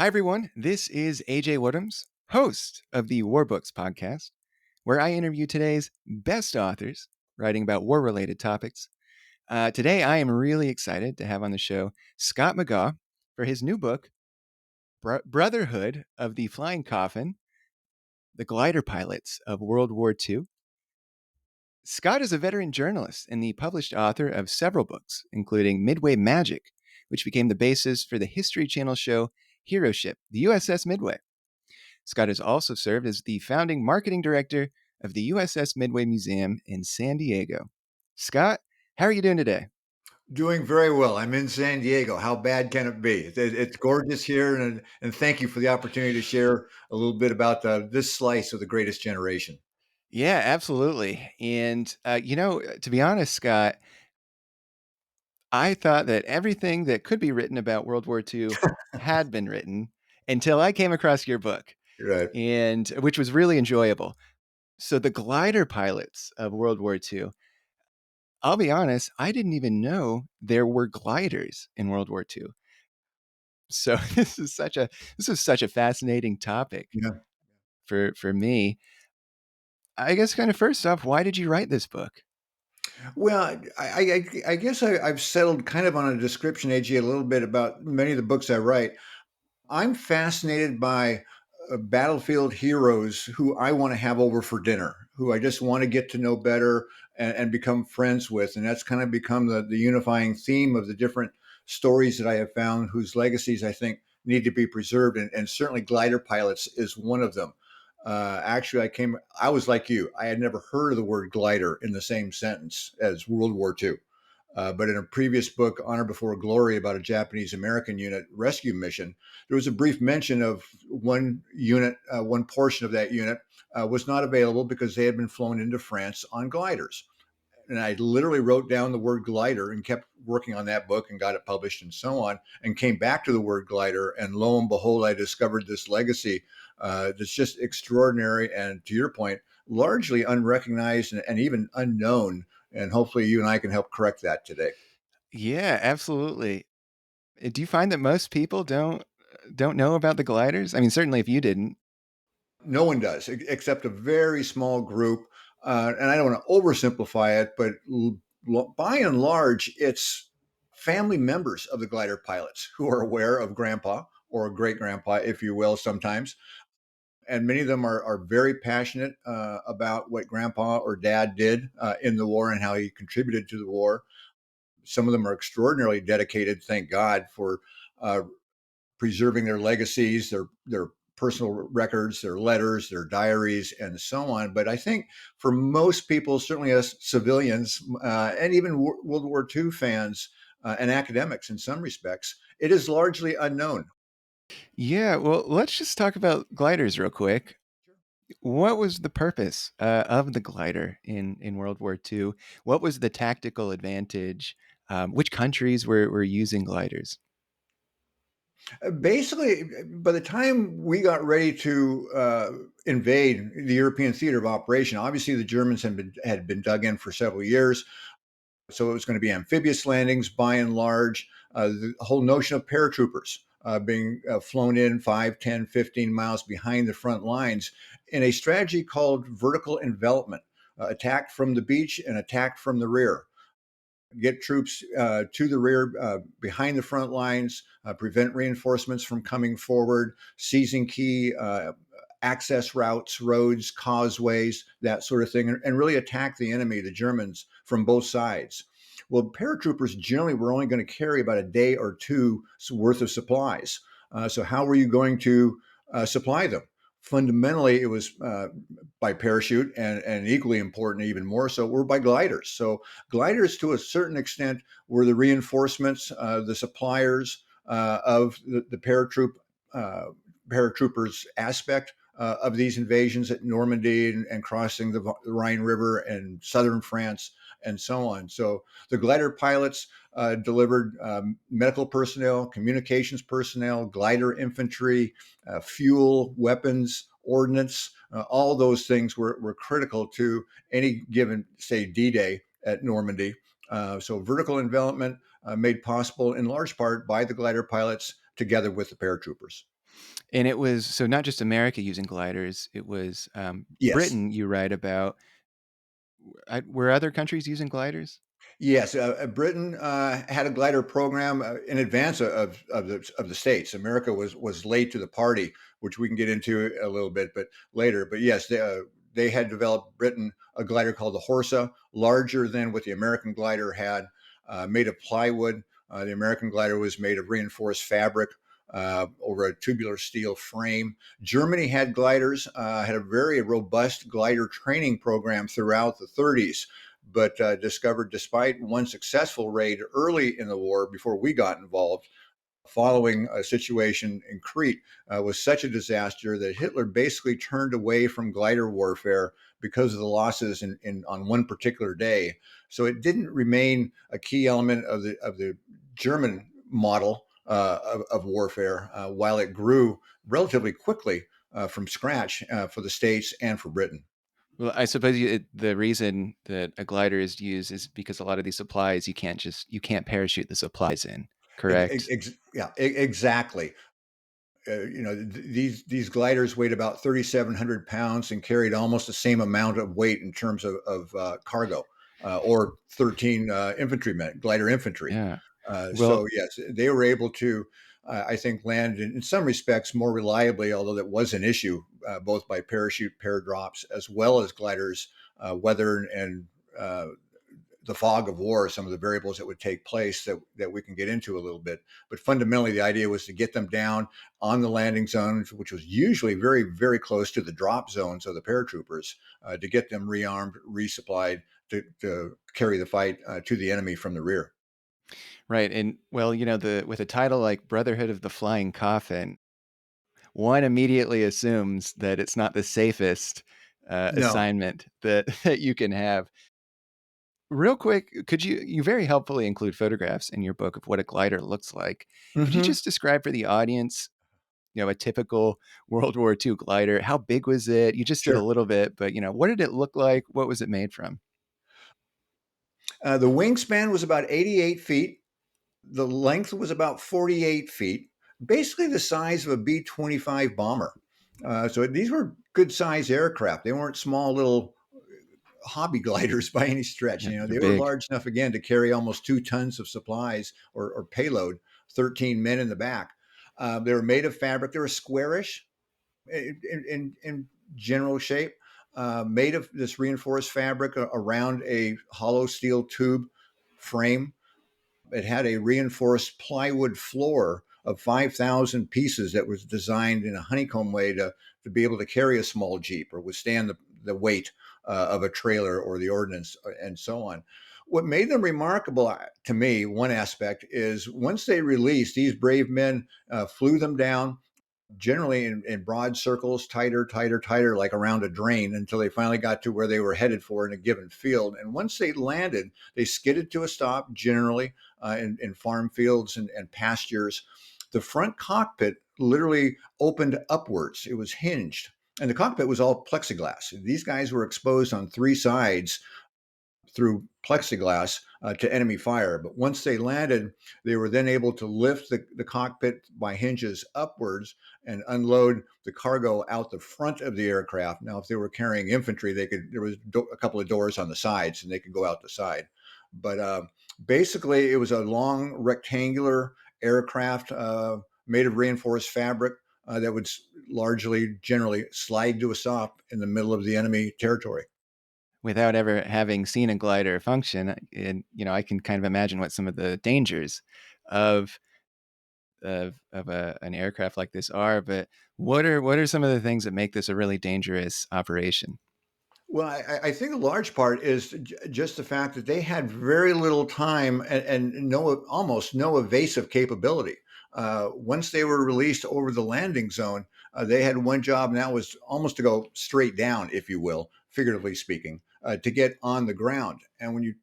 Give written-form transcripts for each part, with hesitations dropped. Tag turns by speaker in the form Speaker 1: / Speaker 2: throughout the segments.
Speaker 1: Hi, everyone. This is AJ Woodhams, host of the War Books podcast, where I interview today's best authors writing about war related topics. Today, I am really excited to have on the show Scott McGaugh for his new book, Brotherhood of the Flying Coffin, The Glider Pilots of World War II. Scott is a veteran journalist and the published author of several books, including Midway Magic, which became the basis for the History Channel show Hero Ship, the USS Midway. Scott has also served as the founding marketing director of the USS Midway Museum in San Diego. Scott, how are you doing today?
Speaker 2: Doing very well. I'm in San Diego. How bad can it be? It's gorgeous here, and thank you for the opportunity to share a little bit about this slice of the greatest generation.
Speaker 1: Yeah, absolutely. And, to be honest, Scott, I thought that everything that could be written about World War II had been written until I came across your book,
Speaker 2: Right.
Speaker 1: and which was really enjoyable. So, the glider pilots of World War II, I'll be honest, I didn't even know there were gliders in World War II. So this is such a fascinating topic
Speaker 2: Yeah.
Speaker 1: for me. I guess kind of first off, why did you write this book?
Speaker 2: Well, I guess I've settled kind of on a description, AG, a little bit about many of the books I write. I'm fascinated by battlefield heroes who I want to have over for dinner, who I just want to get to know better and become friends with. And that's kind of become the unifying theme of the different stories that I have found, whose legacies I think need to be preserved. And certainly glider pilots is one of them. Actually, I was like you. I had never heard of the word glider in the same sentence as World War II. But in a previous book, Honor Before Glory, about a Japanese American unit rescue mission, there was a brief mention of one unit, one portion of that unit was not available because they had been flown into France on gliders. And I literally wrote down the word glider and kept working on that book and got it published and so on, and came back to the word glider. And lo and behold, I discovered this legacy that's just extraordinary. And to your point, largely unrecognized and even unknown. And hopefully you and I can help correct that today.
Speaker 1: Yeah, absolutely. Do you find that most people don't know about the gliders? I mean, certainly if you didn't.
Speaker 2: No one does, except a very small group. And I don't want to oversimplify it, but by and large, it's family members of the glider pilots who are aware of grandpa or great grandpa, if you will, sometimes. And many of them are very passionate about what grandpa or dad did in the war and how he contributed to the war. Some of them are extraordinarily dedicated, thank God, for uh, preserving their legacies, their personal records, their letters, their diaries, and so on. But I think for most people, certainly us civilians, and even World War II fans and academics in some respects, it is largely unknown.
Speaker 1: Yeah, well, let's just talk about gliders real quick. What was the purpose of the glider in World War II? What was the tactical advantage? Which countries were using gliders?
Speaker 2: Basically, by the time we got ready to invade the European theater of operation, obviously the Germans had been dug in for several years. So it was going to be amphibious landings by and large. The whole notion of paratroopers being flown in 5, 10, 15 miles behind the front lines in a strategy called vertical envelopment, attack from the beach and attack from the rear. Get troops to the rear, behind the front lines, prevent reinforcements from coming forward, seizing key access routes, roads, causeways, that sort of thing, and really attack the enemy, the Germans, from both sides. Well, paratroopers generally were only going to carry about a day or two's worth of supplies. So, how were you going to supply them? Fundamentally, it was by parachute, and equally important, even more so, were by gliders. So, gliders, to a certain extent, were the reinforcements, the suppliers of the paratroopers aspect of these invasions at Normandy and crossing the Rhine River and southern France and so on. So the glider pilots delivered medical personnel, communications personnel, glider infantry, fuel, weapons, ordnance. All those things were critical to any given, say, D-Day at Normandy. So vertical envelopment made possible in large part by the glider pilots together with the paratroopers.
Speaker 1: And it was so not just America using gliders, it was
Speaker 2: Yes.
Speaker 1: Britain you write about. Were other countries using gliders?
Speaker 2: Yes, Britain had a glider program in advance of the states. America was late to the party, which we can get into a little bit, but later. But yes, they had developed Britain a glider called the Horsa, larger than what the American glider had, made of plywood. The American glider was made of reinforced fabric over a tubular steel frame. Germany had gliders, had a very robust glider training program throughout the 30s, but discovered despite one successful raid early in the war before we got involved, following a situation in Crete was such a disaster that Hitler basically turned away from glider warfare because of the losses on one particular day. So it didn't remain a key element of the German model of warfare, while it grew relatively quickly from scratch for the States and for Britain.
Speaker 1: Well, I suppose the reason that a glider is used is because a lot of these supplies you can't parachute the supplies in, correct?
Speaker 2: Yeah, exactly. These gliders weighed about 3,700 pounds and carried almost the same amount of weight in terms of cargo, or 13 infantrymen, glider infantry.
Speaker 1: Yeah.
Speaker 2: So
Speaker 1: Well,
Speaker 2: yes, they were able to, I think, land in some respects more reliably, although that was an issue, both by parachute pair drops as well as gliders, weather and the fog of war, some of the variables that would take place that we can get into a little bit. But fundamentally, the idea was to get them down on the landing zones, which was usually very, very close to the drop zones of the paratroopers, to get them rearmed, resupplied, to carry the fight to the enemy from the rear.
Speaker 1: right. And well, the with a title like Brotherhood of the Flying Coffin, one immediately assumes that it's not the safest
Speaker 2: No.
Speaker 1: assignment that that you can have. Real quick, could you very helpfully include photographs in your book of what a glider looks like? Could you
Speaker 2: Hmm.
Speaker 1: just describe for the audience, a typical World War II glider? How big was it? You just did a
Speaker 2: Sure.
Speaker 1: little bit, but what did it look like? What was it made from?
Speaker 2: The wingspan was about 88 feet. The length was about 48 feet, basically the size of a B 25 bomber. So these were good size aircraft. They weren't small little hobby gliders by any stretch.
Speaker 1: Yeah, they're
Speaker 2: They were
Speaker 1: big.
Speaker 2: large enough again to carry almost 2 tons of supplies or payload, 13 men in the back. They were made of fabric. They were squarish in general shape, made of this reinforced fabric around a hollow steel tube frame. It had a reinforced plywood floor of 5,000 pieces that was designed in a honeycomb way to be able to carry a small Jeep or withstand the weight of a trailer or the ordnance and so on. What made them remarkable to me, one aspect is once they released, these brave men flew them down, generally in broad circles, tighter, tighter, tighter, like around a drain, until they finally got to where they were headed for in a given field. And once they landed, they skidded to a stop, generally in farm fields and pastures. The front cockpit literally opened upwards, it was hinged. And the cockpit was all plexiglass. These guys were exposed on three sides through plexiglass to enemy fire. But once they landed, they were then able to lift the cockpit by hinges upwards and unload the cargo out the front of the aircraft. Now, if they were carrying infantry, there was a couple of doors on the sides and they could go out the side. But basically, it was a long rectangular aircraft made of reinforced fabric that would largely, generally slide to a stop in the middle of the enemy territory.
Speaker 1: Without ever having seen a glider function, and I can kind of imagine what some of the dangers of an aircraft like this are. But what are some of the things that make this a really dangerous operation?
Speaker 2: Well, I think a large part is just the fact that they had very little time and no, almost no evasive capability. Once they were released over the landing zone, they had one job, and that was almost to go straight down, if you will, figuratively speaking, to get on the ground. And when you,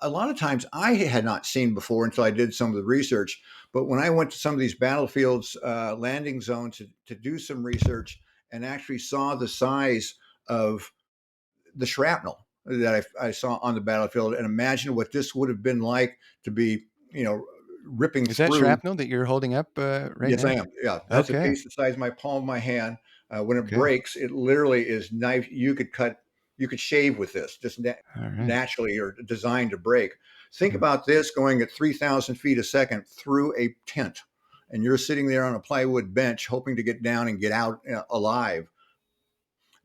Speaker 2: a lot of times I had not seen before until I did some of the research, but when I went to some of these battlefields, landing zones to do some research and actually saw the size of the shrapnel that I saw on the battlefield and imagine what this would have been like to be, you know, ripping
Speaker 1: Is that
Speaker 2: through.
Speaker 1: shrapnel that you're holding up, right
Speaker 2: Yes, I
Speaker 1: now?
Speaker 2: am. Yeah, that's a
Speaker 1: Okay,
Speaker 2: piece the size of my palm of my hand. When it
Speaker 1: okay.
Speaker 2: breaks, it literally is knife. You could shave with this, just
Speaker 1: Alright.
Speaker 2: naturally or designed to break. Think
Speaker 1: Mm.
Speaker 2: about this going at 3,000 feet a second through a tent, and you're sitting there on a plywood bench hoping to get down and get out alive.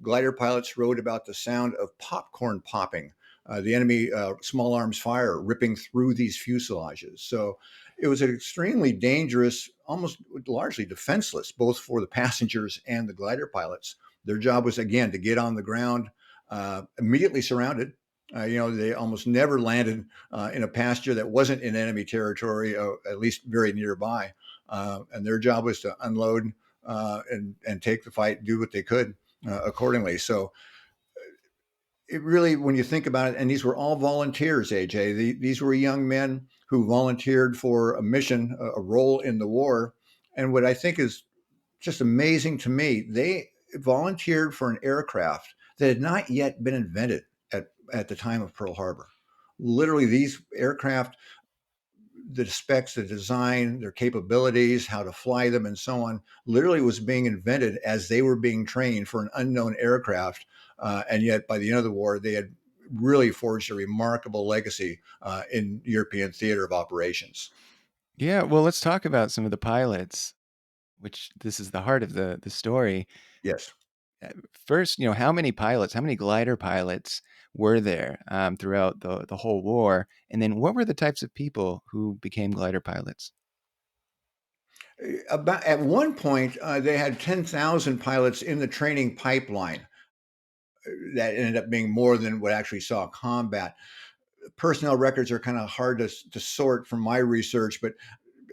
Speaker 2: Glider pilots wrote about the sound of popcorn popping, the enemy small arms fire ripping through these fuselages. So it was an extremely dangerous, almost largely defenseless, both for the passengers and the glider pilots. Their job was, again, to get on the ground, immediately surrounded. They almost never landed in a pasture that wasn't in enemy territory, at least very nearby. And their job was to unload and take the fight, do what they could accordingly. So it really, when you think about it, and these were all volunteers, AJ, these were young men who volunteered for a mission, a role in the war. And what I think is just amazing to me, they volunteered for an aircraft that had not yet been invented at the time of Pearl Harbor. Literally, these aircraft, the specs, the design, their capabilities, how to fly them, and so on, literally was being invented as they were being trained for an unknown aircraft. And yet, by the end of the war, they had really forged a remarkable legacy in European theater of operations.
Speaker 1: Yeah, well, let's talk about some of the pilots, which this is the heart of the story.
Speaker 2: Yes.
Speaker 1: First, how many pilots, how many glider pilots were there, throughout the whole war? And then what were the types of people who became glider pilots?
Speaker 2: About at one point, they had 10,000 pilots in the training pipeline. That ended up being more than what actually saw combat. Personnel records are kind of hard to sort from my research, but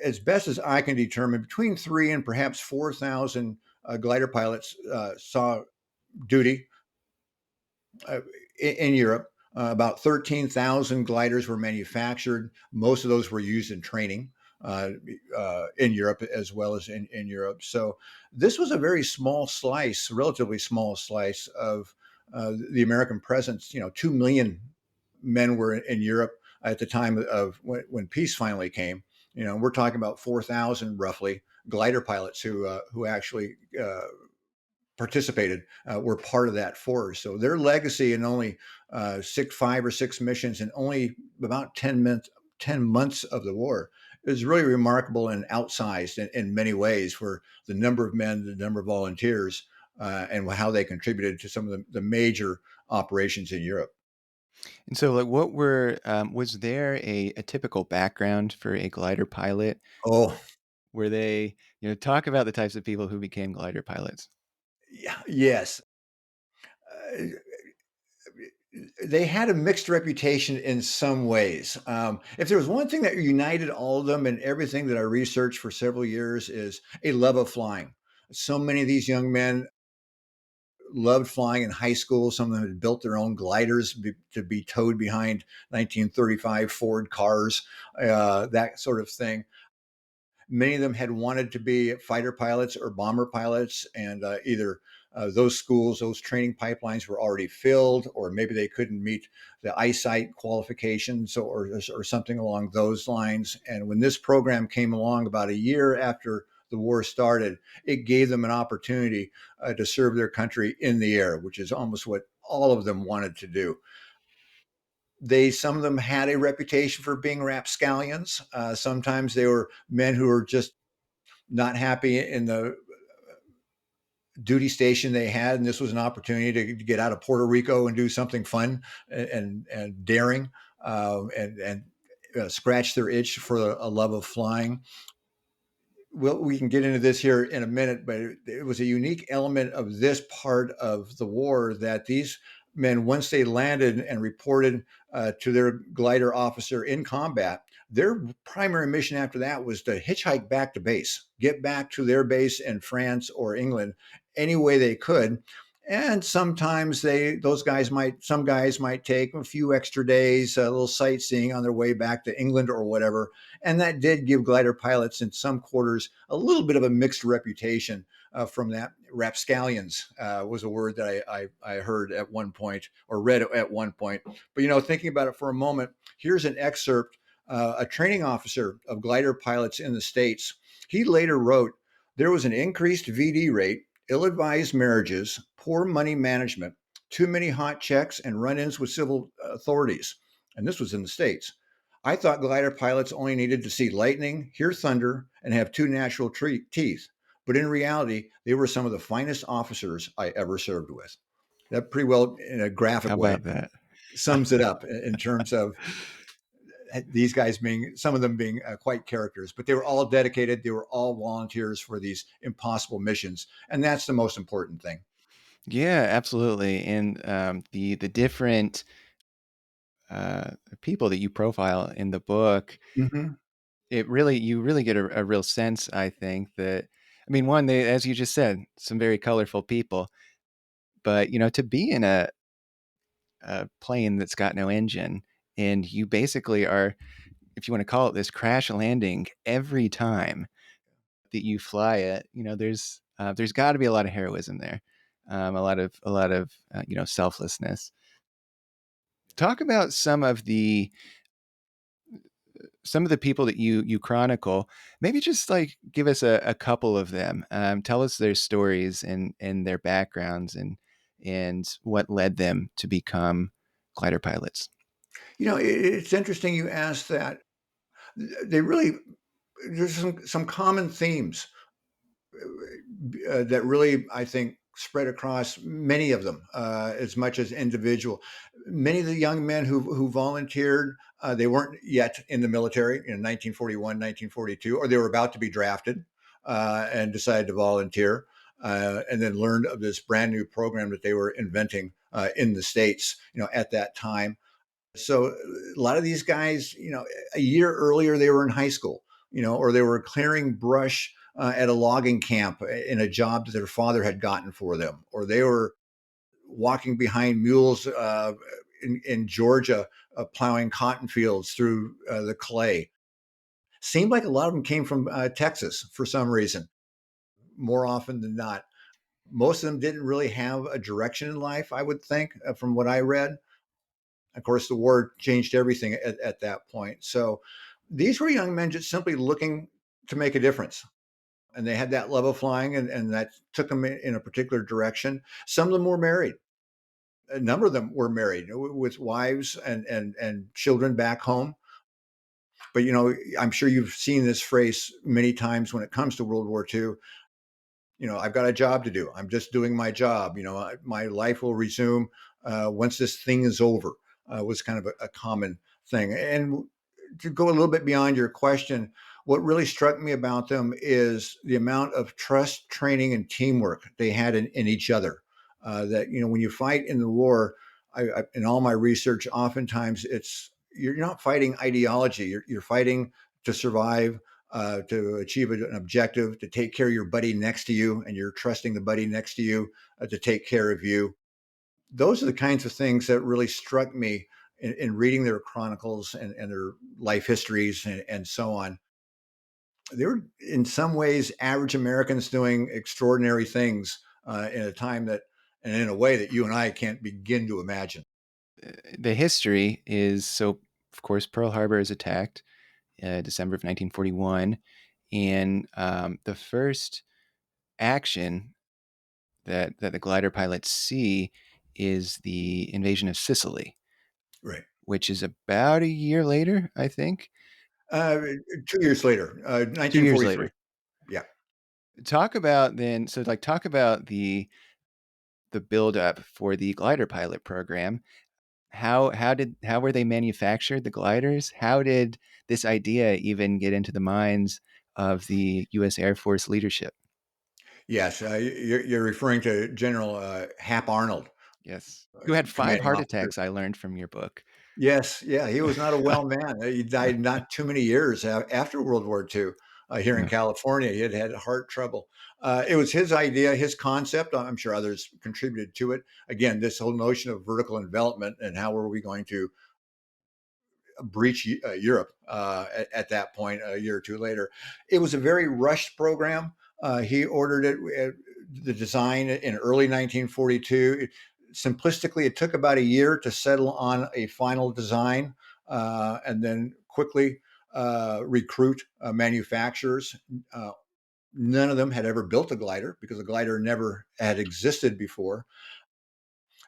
Speaker 2: as best as I can determine, between three and perhaps 4,000 glider pilots saw duty uh, in Europe. About 13,000 gliders were manufactured. Most of those were used in training in Europe as well as in Europe. So this was a very small slice, relatively small slice of the American presence. 2 million men were in Europe at the time of when peace finally came. We're talking about 4,000 roughly glider pilots who actually participated, were part of that force. So their legacy in only 5 or 6 missions and only about 10 months of the war is really remarkable and outsized in many ways for the number of men, the number of volunteers, and how they contributed to some of the major operations in Europe.
Speaker 1: And so, like, was there a typical background for a glider pilot?
Speaker 2: Oh,
Speaker 1: Were they, talk about the types of people who became glider pilots?
Speaker 2: yeah, yes. Uh, they had a mixed reputation in some ways. If there was one thing that united all of them and everything that I researched for several years is a love of flying. So many of these young men loved flying in high school. Some of them had built their own gliders to be towed behind 1935 Ford cars, that sort of thing. Many of them had wanted to be fighter pilots or bomber pilots, and either those schools, those training pipelines were already filled, or maybe they couldn't meet the eyesight qualifications or something along those lines. And when this program came along about a year after the war started, it gave them an opportunity to serve their country in the air, which is almost what all of them wanted to do. Some of them had a reputation for being rapscallions. Sometimes they were men who were just not happy in the duty station they had, and this was an opportunity to get out of Puerto Rico and do something fun and daring, and scratch their itch for a love of flying. We can get into this here in a minute, but it was a unique element of this part of the war that these men, once they landed and reported to their glider officer in combat, their primary mission after that was to hitchhike back to base, get back to their base in France or England any way they could. And sometimes some guys might take a few extra days, a little sightseeing on their way back to England or whatever, and that did give glider pilots in some quarters a little bit of a mixed reputation from that. Rapscallions was a word that I heard at one point or read at one point. But thinking about it for a moment, here's an excerpt a training officer of glider pilots in the States. He later wrote, there was an increased VD rate, ill advised marriages, poor money management, too many hot checks, and run ins with civil authorities. And this was in the States. I thought glider pilots only needed to see lightning, hear thunder, and have two natural teeth. But in reality, they were some of the finest officers I ever served with. That pretty well, in a graphic
Speaker 1: How
Speaker 2: way,
Speaker 1: about that?
Speaker 2: sums it up in terms of these guys being, some of them being quite characters, but they were all dedicated. They were all volunteers for these impossible missions. And that's the most important thing.
Speaker 1: Yeah, absolutely. And the different people that you profile in the book,
Speaker 2: Mm-hmm.
Speaker 1: you really get a real sense, I think, that I mean, one, they, as you just said, some very colorful people, but to be in a plane that's got no engine, and you basically are, if you want to call it this, crash landing every time that you fly it, there's got to be a lot of heroism there, a lot of selflessness. Talk about some of the people that you chronicle. Maybe just like give us a couple of them. Tell us their stories and their backgrounds and what led them to become glider pilots.
Speaker 2: It's interesting you asked that. They really, there's some common themes that really, I think, spread across many of them, as much as individual. Many of the young men who volunteered, they weren't yet in the military in 1941, 1942, or they were about to be drafted and decided to volunteer. And then learned of this brand new program that they were inventing in the States, at that time. So a lot of these guys, a year earlier, they were in high school, or they were clearing brush at a logging camp in a job that their father had gotten for them, or they were walking behind mules in Georgia, plowing cotton fields through the clay. Seemed like a lot of them came from Texas for some reason, more often than not. Most of them didn't really have a direction in life, I would think, from what I read. Of course, the war changed everything at that point. So these were young men just simply looking to make a difference. And they had that love of flying, and that took them in a particular direction. Some of them were married. A number of them were married with wives and children back home. But I'm sure you've seen this phrase many times when it comes to World War II. I've got a job to do. I'm just doing my job. My life will resume once this thing is over. Was kind of a common thing. And to go a little bit beyond your question, what really struck me about them is the amount of trust, training, and teamwork they had in each other. That when you fight in the war, in all my research, oftentimes you're not fighting ideology. You're fighting to survive, to achieve an objective, to take care of your buddy next to you, and you're trusting the buddy next to you to take care of you. Those are the kinds of things that really struck me in reading their chronicles and their life histories and so on. They were, in some ways, average Americans doing extraordinary things in a time that, and in a way that you and I can't begin to imagine.
Speaker 1: The history is so, of course, Pearl Harbor is attacked December of 1941, and the first action that the glider pilots see is the invasion of Sicily,
Speaker 2: Right.
Speaker 1: which is about a year later, I think.
Speaker 2: Uh, 2 years later,
Speaker 1: 2 years
Speaker 2: 1943.
Speaker 1: later.
Speaker 2: Yeah.
Speaker 1: Talk about then. So, like, talk about the build up for the glider pilot program. How were they manufactured, the gliders? How did this idea even get into the minds of the U.S. Air Force leadership?
Speaker 2: Yes. You're referring to General Hap Arnold,
Speaker 1: Yes, who had five
Speaker 2: commanding
Speaker 1: heart
Speaker 2: officer.
Speaker 1: attacks, I learned from your book.
Speaker 2: Yes, yeah, he was not a well man. He died not too many years after World War II here in
Speaker 1: Yeah.
Speaker 2: California. He had heart trouble. It was his idea, his concept. I'm sure others contributed to it. Again, this whole notion of vertical envelopment and how were we going to breach Europe at that point, a year or two later. It was a very rushed program. He ordered it, the design in early 1942. Simplistically, it took about a year to settle on a final design. And then, of quickly recruit manufacturers. Uh, None of them had ever built a glider because a glider never had existed before.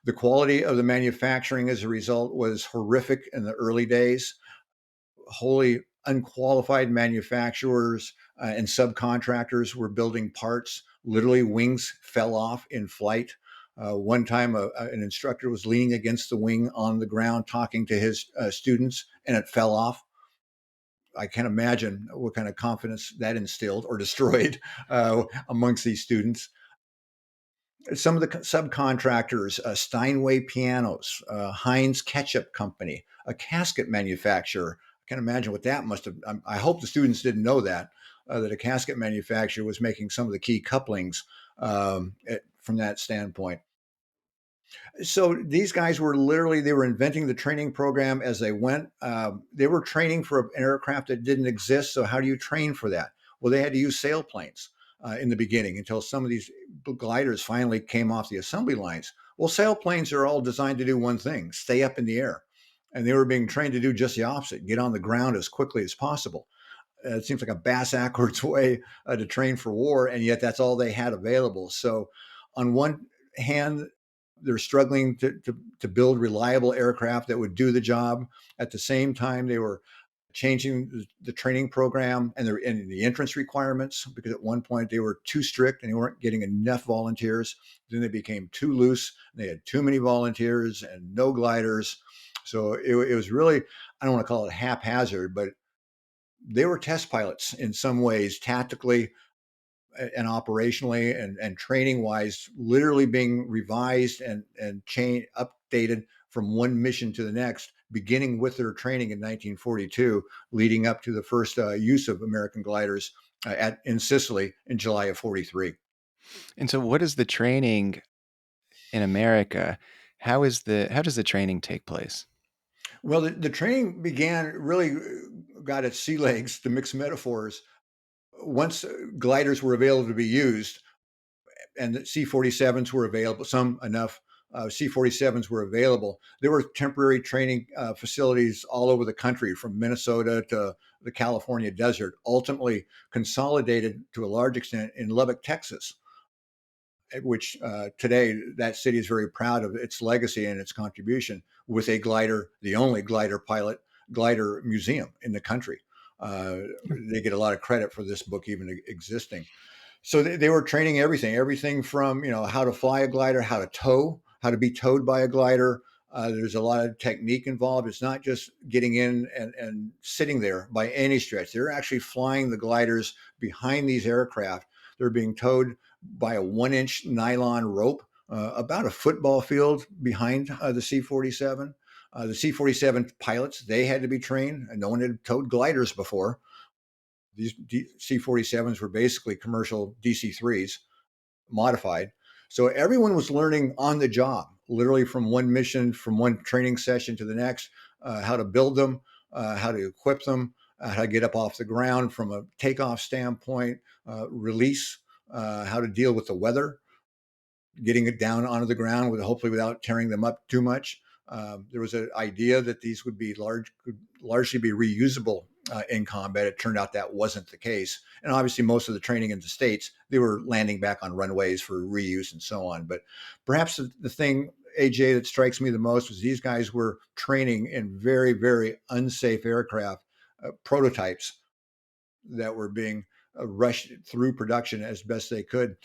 Speaker 2: The quality of the manufacturing as a result was horrific in the early days. Wholly unqualified manufacturers and subcontractors were building parts. Literally, wings fell off in flight. One time, an instructor was leaning against the wing on the ground talking to his students, and it fell off. I can't imagine what kind of confidence that instilled or destroyed amongst these students. Some of the subcontractors, Steinway Pianos, Heinz Ketchup Company, a casket manufacturer. I can imagine what that must have. I hope the students didn't know that a casket manufacturer was making some of the key couplings from that standpoint. So these guys were literally they were inventing the training program as they went. They were training for an aircraft that didn't exist. So how do you train for that? Well, they had to use sailplanes in the beginning until some of these gliders finally came off the assembly lines. Well, sailplanes are all designed to do one thing: stay up in the air, and they were being trained to do just the opposite: get on the ground as quickly as possible. It seems like a bass backwards way to train for war, and yet that's all they had available. So, on one hand, they're struggling to build reliable aircraft that would do the job. At the same time, they were changing the training program and the entrance requirements because at one point they were too strict and they weren't getting enough volunteers. Then they became too loose. They had too many volunteers and no gliders. So it was really, I don't want to call it haphazard, but they were test pilots in some ways, tactically and operationally and training wise, literally being revised and updated from one mission to the next, beginning with their training in 1942, leading up to the first use of American gliders in Sicily in July of 43.
Speaker 1: And so what is the training in America? How does the training take place?
Speaker 2: Well, the training began really got its sea legs to mix metaphors once gliders were available to be used and the C-47s were available, some enough C-47s were available. There were temporary training facilities all over the country, from Minnesota to the California desert, ultimately consolidated to a large extent in Lubbock, Texas, which today that city is very proud of its legacy and its contribution with a glider, the only glider museum in the country. Uh, they get a lot of credit for this book even existing. So they were training everything from how to fly a glider, how to tow, how to be towed by a glider. There's a lot of technique involved. It's not just getting in and sitting there by any stretch. They're actually flying the gliders behind these aircraft. They're being towed by a 1-inch nylon rope, about a football field behind the C-47. The C-47 pilots, they had to be trained, and no one had towed gliders before. These C-47s were basically commercial DC-3s modified. So everyone was learning on the job, literally from one mission, from one training session to the next, how to build them, how to equip them, how to get up off the ground from a takeoff standpoint, release, how to deal with the weather, getting it down onto the ground with hopefully without tearing them up too much. There was an idea that these would be could largely be reusable in combat. It turned out that wasn't the case. And obviously, most of the training in the States, they were landing back on runways for reuse and so on. But perhaps the thing, AJ, that strikes me the most was these guys were training in very, very unsafe aircraft prototypes that were being rushed through production as best they could.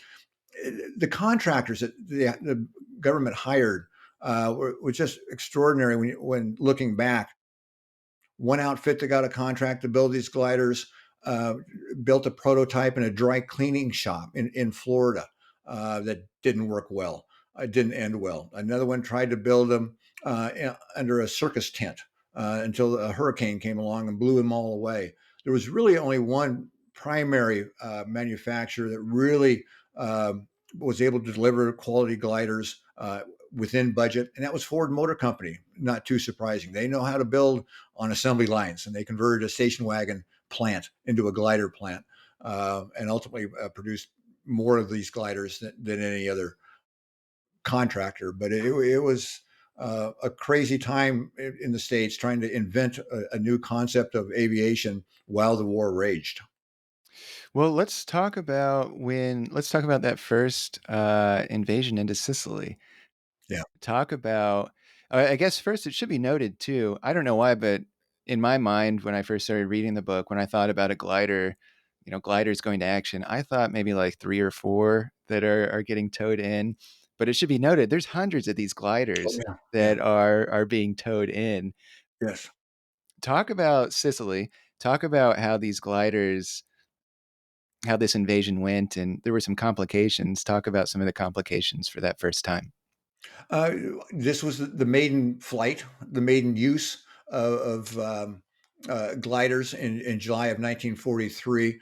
Speaker 2: The contractors that the government hired were just extraordinary when looking back. One outfit that got a contract to build these gliders uh, built a prototype in a dry cleaning shop in Florida that didn't work well. It didn't end well. Another one tried to build them under a circus tent until a hurricane came along and blew them all away. There was really only one primary manufacturer that really was able to deliver quality gliders within budget, and that was Ford Motor Company. Not too surprising. They know how to build on assembly lines, and they converted a station wagon plant into a glider plant, and ultimately produced more of these gliders than any other contractor. But it was a crazy time in the States trying to invent a new concept of aviation while the war raged.
Speaker 1: Well, let's talk about that first invasion into Sicily.
Speaker 2: Yeah.
Speaker 1: Talk about I guess first it should be noted too. I don't know why, but in my mind, when I first started reading the book, when I thought about a glider, gliders going to action, I thought maybe like three or four that are getting towed in. But it should be noted, there's hundreds of these
Speaker 2: Oh,
Speaker 1: gliders
Speaker 2: yeah. Yeah.
Speaker 1: that are being towed in.
Speaker 2: Yes.
Speaker 1: Talk about Sicily. Talk about how these gliders, how this invasion went, and there were some complications. Talk about some of the complications for that first time.
Speaker 2: Uh, this was the maiden flight, the maiden use of gliders in July of 1943.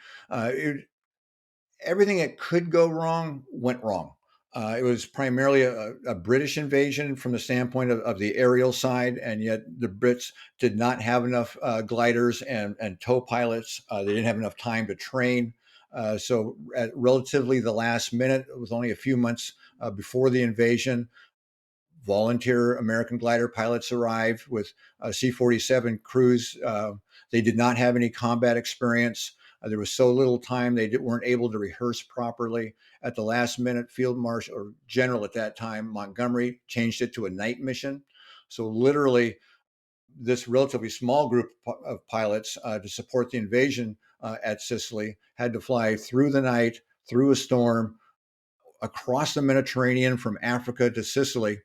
Speaker 2: Everything that could go wrong went wrong. It was primarily a British invasion from the standpoint of the aerial side, and yet the Brits did not have enough gliders and tow pilots. They didn't have enough time to train. So, at relatively the last minute, it was only a few months before the invasion, volunteer American glider pilots arrived with C-47 crews. They did not have any combat experience. There was so little time they weren't able to rehearse properly. At the last minute, Field Marshal or General at that time, Montgomery, changed it to a night mission. So literally, this relatively small group of pilots to support the invasion at Sicily had to fly through the night, through a storm, across the Mediterranean from Africa to Sicily,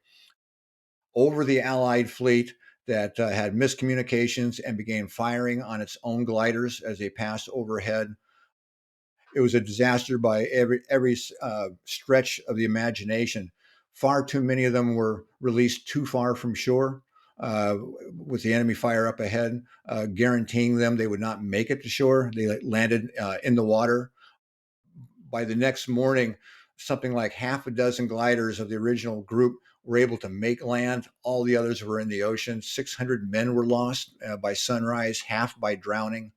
Speaker 2: over the Allied fleet that had miscommunications and began firing on its own gliders as they passed overhead. It was a disaster by every stretch of the imagination. Far too many of them were released too far from shore, with the enemy fire up ahead, guaranteeing them they would not make it to shore. They landed in the water. By the next morning, something like half a dozen gliders of the original group were able to make land. All the others were in the ocean. 600 men were lost by sunrise, half by drowning.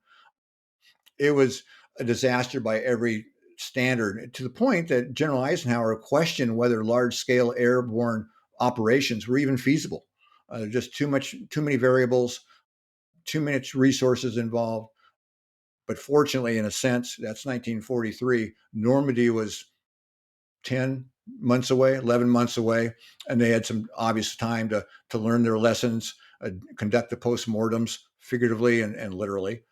Speaker 2: It was a disaster by every standard, to the point that General Eisenhower questioned whether large scale airborne operations were even feasible. Just too many variables, too much resources involved. But fortunately, in a sense, that's 1943. Normandy was 10 months away, 11 months away, and they had some obvious time to learn their lessons, conduct the postmortems figuratively and literally.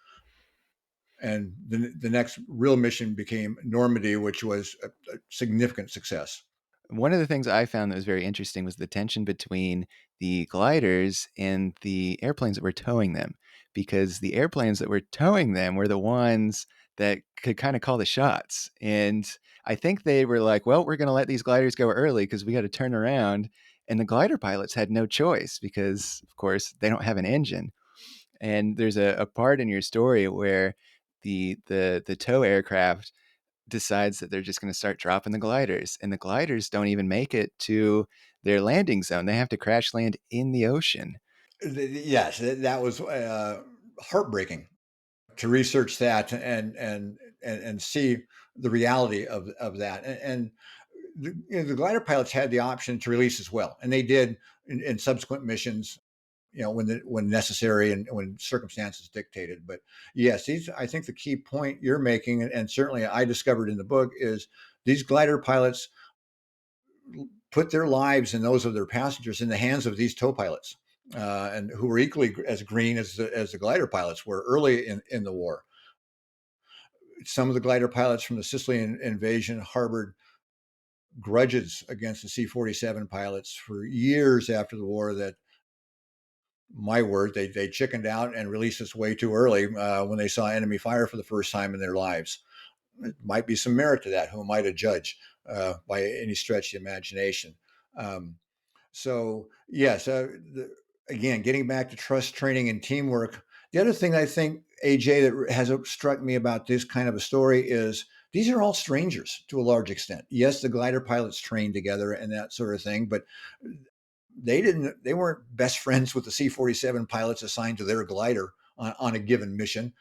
Speaker 2: And the next real mission became Normandy, which was a significant success.
Speaker 1: One of the things I found that was very interesting was the tension between the gliders and the airplanes that were towing them, because the airplanes that were towing them were the ones that could kind of call the shots. And I think they were like, well, we're going to let these gliders go early because we got to turn around. And the glider pilots had no choice because, of course, they don't have an engine. And there's a part in your story where the tow aircraft decides that they're just going to start dropping the gliders, and the gliders don't even make it to their landing zone. They have to crash land in the ocean.
Speaker 2: Yes, that was heartbreaking to research that and see the reality of that. And the glider pilots had the option to release as well, and they did in subsequent missions. When necessary and when circumstances dictated. But yes, I think the key point you're making, and certainly I discovered in the book, is these glider pilots put their lives and those of their passengers in the hands of these tow pilots, and who were equally as green as the glider pilots were early in the war. Some of the glider pilots from the Sicilian invasion harbored grudges against the C-47 pilots for years after the war. That, my word, they chickened out and released us way too early when they saw enemy fire for the first time in their lives. It might be some merit to that. Who am I to judge by any stretch of the imagination? Um, so yes, again, getting back to trust, training, and teamwork. The other thing I think, AJ, that has struck me about this kind of a story is these are all strangers to a large extent. Yes, the glider pilots trained together and that sort of thing, but they weren't best friends with the C-47 pilots assigned to their glider on a given mission.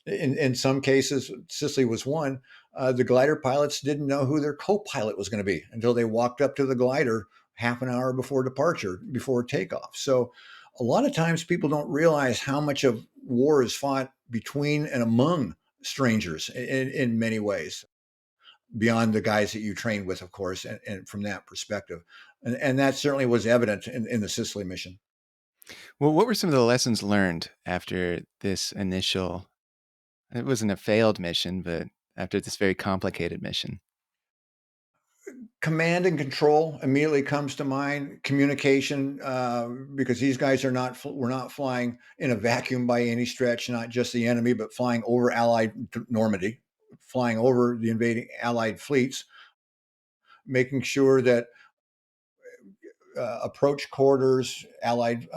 Speaker 2: In some cases, Sicily was one. The glider pilots didn't know who their co-pilot was going to be until they walked up to the glider half an hour before departure, before takeoff. So a lot of times people don't realize how much of war is fought between and among strangers in many ways, beyond the guys that you trained with, of course, and from that perspective. And that certainly was evident in the Sicily mission.
Speaker 1: Well, what were some of the lessons learned after this initial, it wasn't a failed mission, but after this very complicated mission?
Speaker 2: Command and control immediately comes to mind. Communication, because these guys we're not flying in a vacuum by any stretch, not just the enemy, but flying over Allied Normandy, flying over the invading Allied fleets, making sure that approach corridors, Allied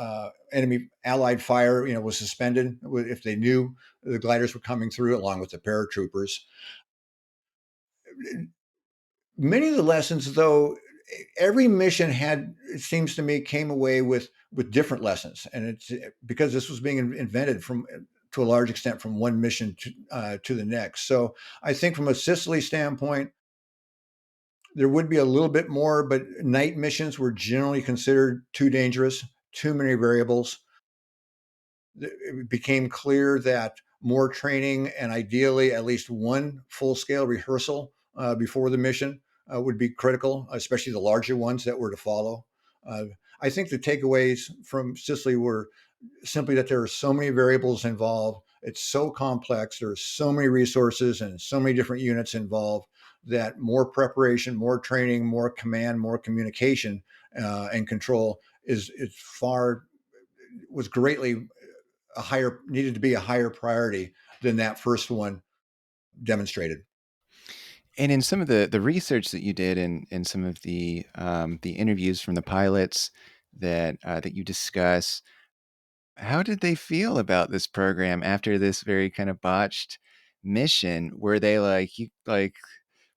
Speaker 2: enemy Allied fire, was suspended if they knew the gliders were coming through, along with the paratroopers. Many of the lessons, though, every mission had, it seems to me, came away with different lessons, and it's because this was being invented from to a large extent from one mission to the next. So I think from a Sicily standpoint, there would be a little bit more, but night missions were generally considered too dangerous, too many variables. It became clear that more training and ideally at least one full scale rehearsal before the mission would be critical, especially the larger ones that were to follow. Uh, I think the takeaways from Sicily were simply that there are so many variables involved. It's so complex. There are so many resources and so many different units involved that more preparation, more training, more command, more communication and control is far was greatly a higher needed to be a higher priority than that first one demonstrated.
Speaker 1: And in some of the research that you did, and some of the interviews from the pilots that you discuss, how did they feel about this program after this very kind of botched mission? Were they like, you like,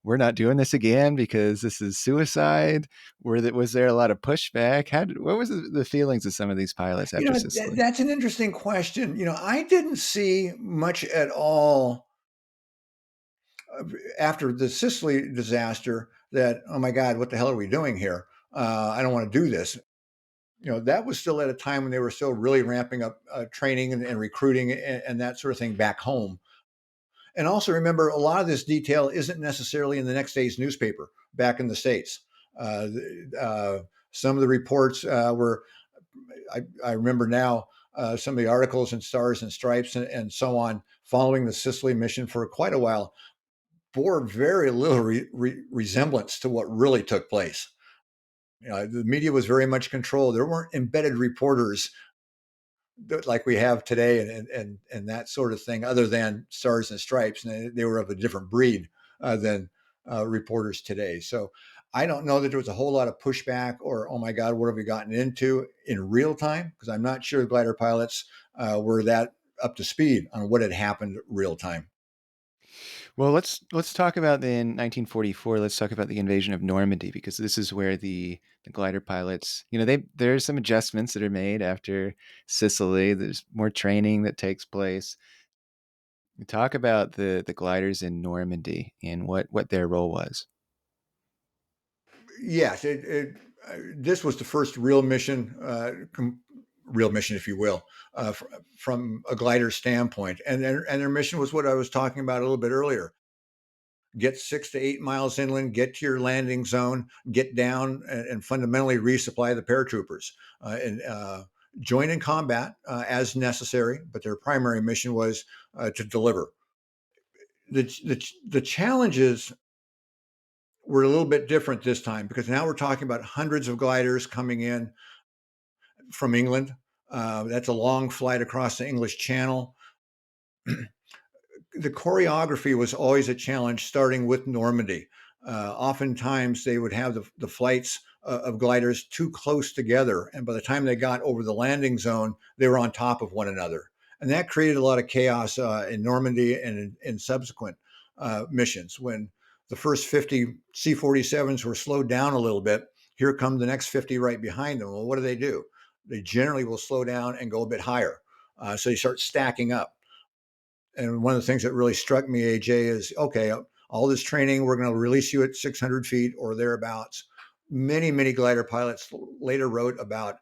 Speaker 1: we're not doing this again because this is suicide? Was there a lot of pushback? What was the feelings of some of these pilots after Sicily?
Speaker 2: That's an interesting question. I didn't see much at all after the Sicily disaster that, oh my God, what the hell are we doing here? I don't want to do this. That was still at a time when they were still really ramping up training and recruiting and that sort of thing back home. And also remember, a lot of this detail isn't necessarily in the next day's newspaper back in the States. Uh, uh, some of the reports were, I remember now, some of the articles in Stars and Stripes and so on following the Sicily mission for quite a while bore very little resemblance to what really took place. The media was very much controlled. There weren't embedded reporters like we have today and that sort of thing, other than Stars and Stripes. And they were of a different breed than reporters today. So I don't know that there was a whole lot of pushback or, oh my God, what have we gotten into in real time? Because I'm not sure glider pilots were that up to speed on what had happened real time.
Speaker 1: Well, let's talk about in 1944. Let's talk about the invasion of Normandy, because this is where the glider pilots, there's some adjustments that are made after Sicily. There's more training that takes place. Talk about the gliders in Normandy and what their role was.
Speaker 2: Yes, this was the first real mission, real mission, if you will, from a glider standpoint. And their mission was what I was talking about a little bit earlier: get 6 to 8 miles inland, get to your landing zone, get down, and fundamentally resupply the paratroopers, and join in combat as necessary. But their primary mission was to deliver. The challenges were a little bit different this time because now we're talking about hundreds of gliders coming in from England. That's a long flight across the English Channel. The choreography was always a challenge, starting with Normandy. Oftentimes, they would have the flights of gliders too close together, and by the time they got over the landing zone, they were on top of one another, and that created a lot of chaos in Normandy and in subsequent missions. When the first 50 C-47s were slowed down a little bit, here come the next 50 right behind them. Well, what do? They generally will slow down and go a bit higher, so you start stacking up. And one of the things that really struck me, AJ, is okay, all this training, we're going to release you at 600 feet or thereabouts. Many glider pilots later wrote about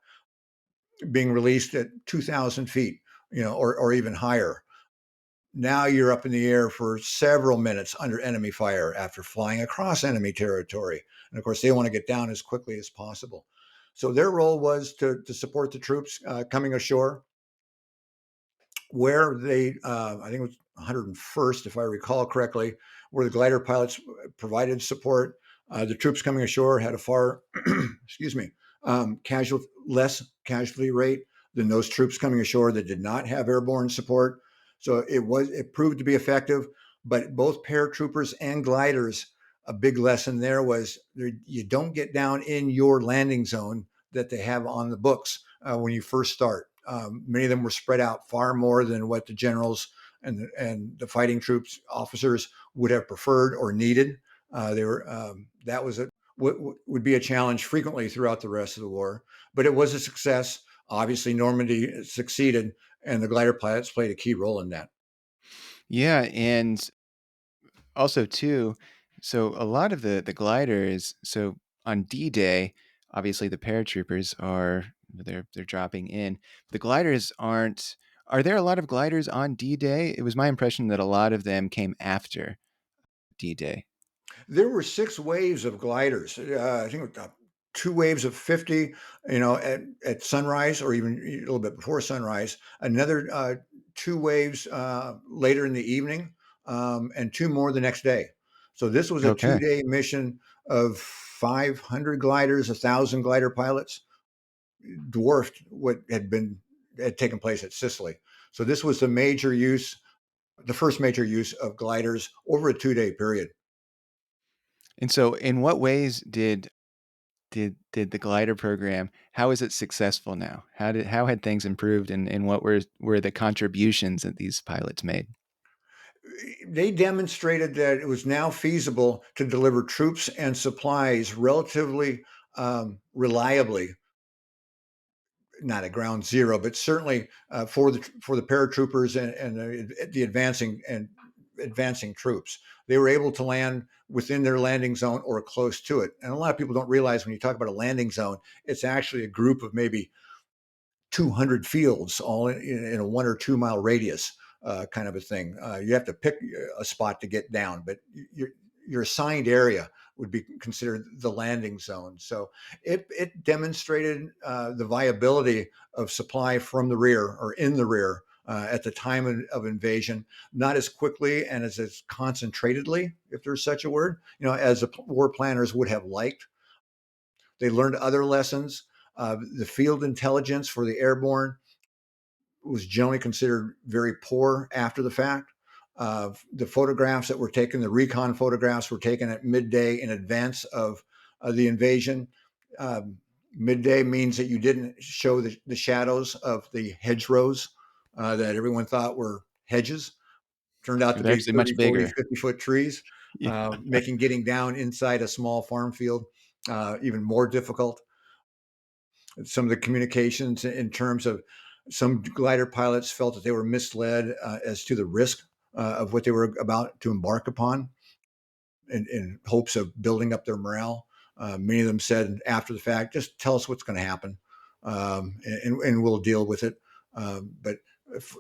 Speaker 2: being released at 2,000 feet, or even higher. Now you're up in the air for several minutes under enemy fire after flying across enemy territory. And of course, they want to get down as quickly as possible. So their role was to support the troops coming ashore, where I think it was 101st, if I recall correctly, where the glider pilots provided support. The troops coming ashore had a far, excuse me, less casualty rate than those troops coming ashore that did not have airborne support. So it proved to be effective. But both paratroopers and gliders, a big lesson there was you don't get down in your landing zone that they have on the books when you first start. Many of them were spread out far more than what the generals and the fighting troops officers would have preferred or needed. They were that was would be a challenge frequently throughout the rest of the war, but it was a success. Obviously, Normandy succeeded, and the glider pilots played a key role in that.
Speaker 1: Yeah, and also too, so a lot of the gliders, so on D-Day, obviously the paratroopers are they're dropping in. The gliders aren't. Are there a lot of gliders on D-Day? It was my impression that a lot of them came after D-Day.
Speaker 2: There were 6 waves of gliders. I think it was, 2 waves of 50, at sunrise or even a little bit before sunrise. Another 2 waves later in the evening, and 2 more the next day. So this was a
Speaker 1: Okay.
Speaker 2: 2-day mission of 500 gliders, 1,000 glider pilots, dwarfed what had taken place at Sicily. So this was the first major use of gliders over a 2-day period.
Speaker 1: And so in what ways did the glider program, how is it successful now? How had things improved, and what were the contributions that these pilots made?
Speaker 2: They demonstrated that it was now feasible to deliver troops and supplies relatively reliably, not at ground zero, but certainly for the paratroopers and the advancing troops. They were able to land within their landing zone or close to it. And a lot of people don't realize when you talk about a landing zone, it's actually a group of maybe 200 fields all in a 1 or 2 mile radius, kind of a thing. You have to pick a spot to get down, but your assigned area would be considered the landing zone. So it demonstrated the viability of supply from the rear or in the rear at the time of invasion, not as quickly and as concentratedly, if there's such a word, as the war planners would have liked. They learned other lessons. The field intelligence for the airborne was generally considered very poor after the fact. The photographs that were taken, the recon photographs, were taken at midday in advance of the invasion. Um, Midday means that you didn't show the shadows of the hedgerows that everyone thought were hedges. Turned out to
Speaker 1: They're
Speaker 2: be
Speaker 1: actually much
Speaker 2: 30, 40,
Speaker 1: bigger.
Speaker 2: 50-foot trees,
Speaker 1: Yeah.
Speaker 2: making getting down inside a small farm field even more difficult. Some of the communications in terms of some glider pilots felt that they were misled as to the risk of what they were about to embark upon in hopes of building up their morale. Many of them said after the fact, just tell us what's going to happen, and we'll deal with it. But if,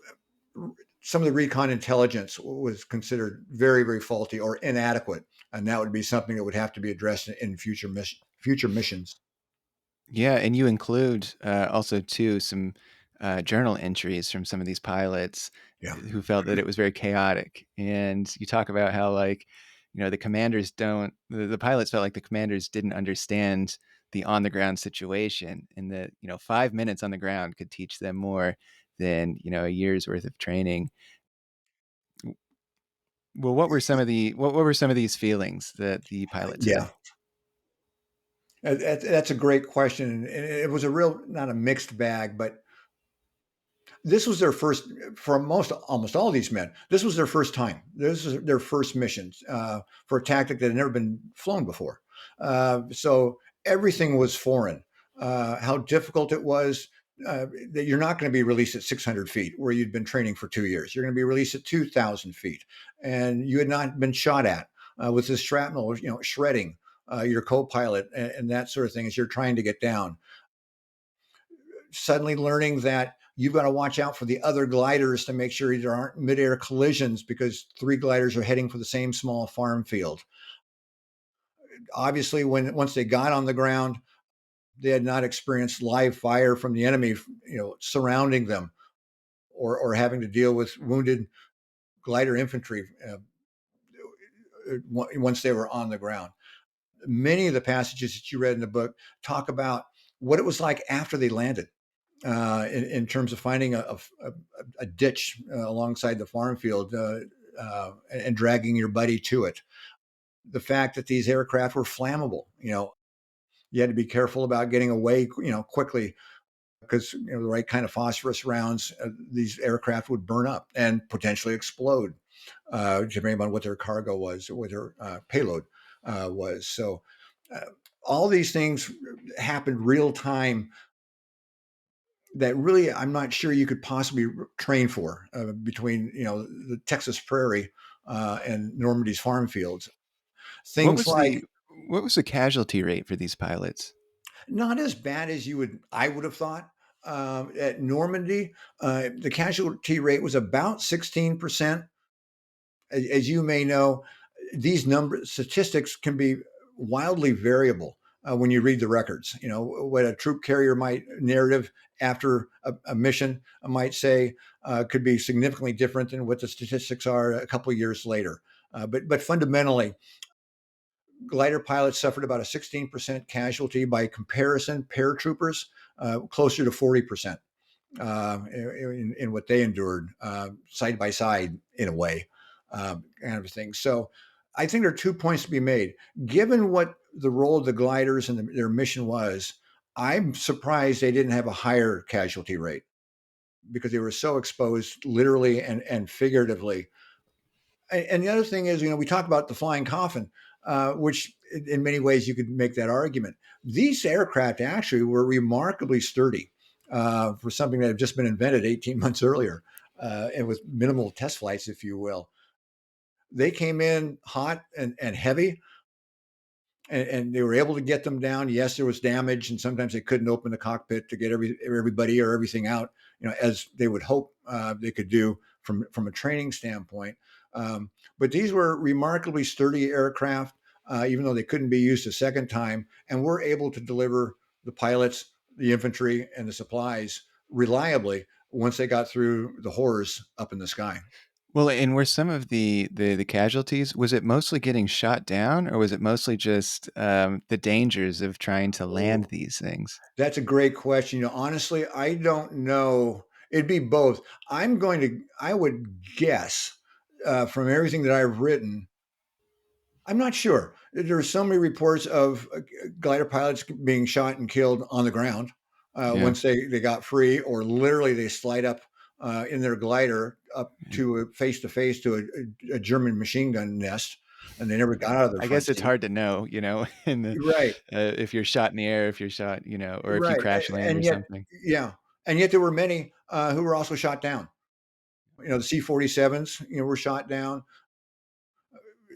Speaker 2: some of the recon intelligence was considered very faulty or inadequate, and that would be something that would have to be addressed in future missions.
Speaker 1: Yeah, and you include also too some journal entries from some of these pilots
Speaker 2: Yeah.
Speaker 1: who felt that it was very chaotic, and you talk about how the commanders don't the pilots felt like the commanders didn't understand the on the ground situation, and that 5 minutes on the ground could teach them more than a year's worth of training. Well, what were some of these feelings that the pilots
Speaker 2: Yeah.
Speaker 1: had?
Speaker 2: That's a great question. And it was a real, not a mixed bag, but this was their first, for almost all these men, this was their first time. This is their first missions for a tactic that had never been flown before. So everything was foreign. How difficult it was, that you're not going to be released at 600 feet where you'd been training for 2 years. You're going to be released at 2,000 feet, and you had not been shot at with this shrapnel, shredding. your co-pilot, and that sort of thing as you're trying to get down. Suddenly learning that you've got to watch out for the other gliders to make sure there aren't midair collisions because three gliders are heading for the same small farm field. Obviously, once they got on the ground, they had not experienced live fire from the enemy, surrounding them, or having to deal with wounded glider infantry once they were on the ground. Many of the passages that you read in the book talk about what it was like after they landed. In terms of finding a ditch alongside the farm field and dragging your buddy to it. The fact that these aircraft were flammable, you had to be careful about getting away, quickly because the right kind of phosphorus rounds, these aircraft would burn up and potentially explode, depending on what their cargo was, or what their payload was. So uh, all these things happened real time that really I'm not sure you could possibly train for between the Texas prairie and Normandy's farm fields.
Speaker 1: What
Speaker 2: Things
Speaker 1: was
Speaker 2: like
Speaker 1: the what was the casualty rate for these pilots?
Speaker 2: not as bad as I would have thought. At Normandy, the casualty rate was about 16%. As you may know, these number statistics can be wildly variable when you read the records. What a troop carrier might narrative after a mission might say could be significantly different than what the statistics are a couple of years later. But fundamentally, glider pilots suffered about a 16% casualty. By comparison, paratroopers closer to 40% in what they endured side by side in a way, kind of thing. So I think there are 2 points to be made. Given what the role of the gliders and their mission was, I'm surprised they didn't have a higher casualty rate because they were so exposed literally and figuratively. And the other thing is, we talk about the Flying Coffin, which in many ways you could make that argument. These aircraft actually were remarkably sturdy for something that had just been invented 18 months earlier, and with minimal test flights, if you will. They came in hot and heavy, and they were able to get them down. Yes, there was damage, and sometimes they couldn't open the cockpit to get everybody or everything out, as they would hope they could do from a training standpoint. But these were remarkably sturdy aircraft, even though they couldn't be used a second time, and were able to deliver the pilots, the infantry, and the supplies reliably once they got through the horrors up in the sky.
Speaker 1: Well, and were some of the casualties, was it mostly getting shot down, or was it mostly just the dangers of trying to land
Speaker 2: Oh,
Speaker 1: these things?
Speaker 2: that's a great question. Honestly, I don't know. It'd be both. I would guess from everything that I've written, I'm not sure. There are so many reports of glider pilots being shot and killed on the ground
Speaker 1: Yeah.
Speaker 2: once they got free, or literally they slide up in their glider up to face to face to a German machine gun nest, and they never got out of their
Speaker 1: I
Speaker 2: front
Speaker 1: guess it's
Speaker 2: seat.
Speaker 1: hard to know, in the
Speaker 2: Right,
Speaker 1: if you're shot in the air, if you're shot, or if you
Speaker 2: right,
Speaker 1: crash land or
Speaker 2: and yet,
Speaker 1: something.
Speaker 2: yeah, and yet there were many who were also shot down. The C-47s, were shot down.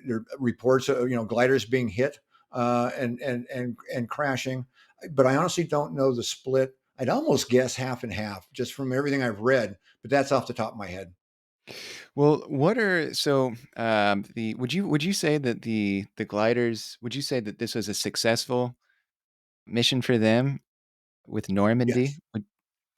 Speaker 2: There are reports of gliders being hit and crashing, but I honestly don't know the split. I'd almost guess half and half just from everything I've read, but that's off the top of my head.
Speaker 1: Well, what are so the would you say that the gliders, would you say that this was a successful mission for them with Normandy?
Speaker 2: Yes.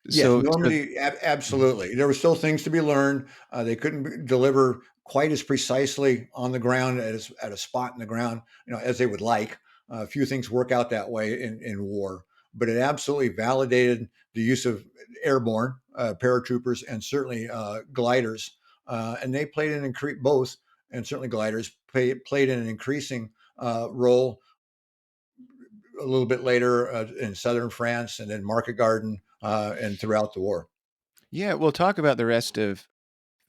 Speaker 2: Yes,
Speaker 1: So
Speaker 2: Normandy, absolutely. There were still things to be learned. They couldn't deliver quite as precisely on the ground as at a spot in the ground, as they would like. A few things work out that way in war, but it absolutely validated the use of airborne paratroopers and certainly gliders, and they played both, and certainly gliders played an increasing role a little bit later in southern France and then Market Garden and throughout the war.
Speaker 1: yeah, we'll talk about the rest of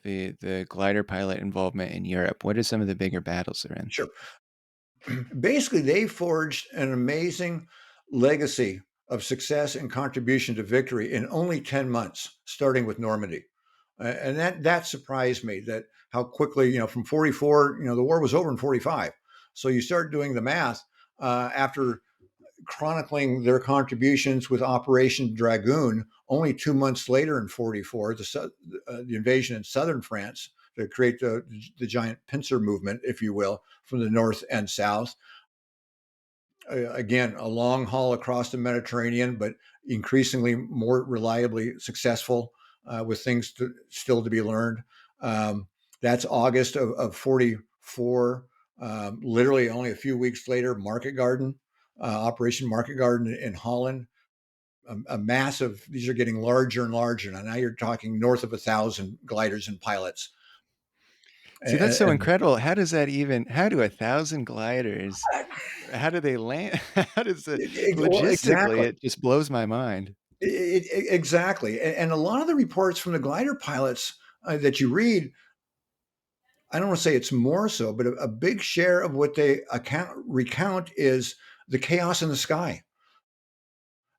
Speaker 1: the glider pilot involvement in Europe. What are some of the bigger battles they're in?
Speaker 2: Sure. Basically, they forged an amazing legacy of success and contribution to victory in only 10 months, starting with Normandy. And that surprised me that how quickly, from 44, the war was over in 45. So you start doing the math. after chronicling their contributions with Operation Dragoon. Only 2 months later, in '44, the invasion in southern France to create the giant pincer movement, if you will, from the north and south. Again, a long haul across the Mediterranean, but increasingly more reliably successful, with things still to be learned. Um, that's August of '44. Literally only a few weeks later, Market Garden, Operation Market Garden in Holland. A massive, these are getting larger and larger. Now you're talking north of 1,000 gliders and pilots.
Speaker 1: See, that's so
Speaker 2: And
Speaker 1: incredible. How do 1,000 gliders, how do they land? How does it
Speaker 2: well,
Speaker 1: logistically,
Speaker 2: exactly.
Speaker 1: it just blows my mind.
Speaker 2: Exactly. And a lot of the reports from the glider pilots that you read, I don't want to say it's more so, but a big share of what they recount is the chaos in the sky.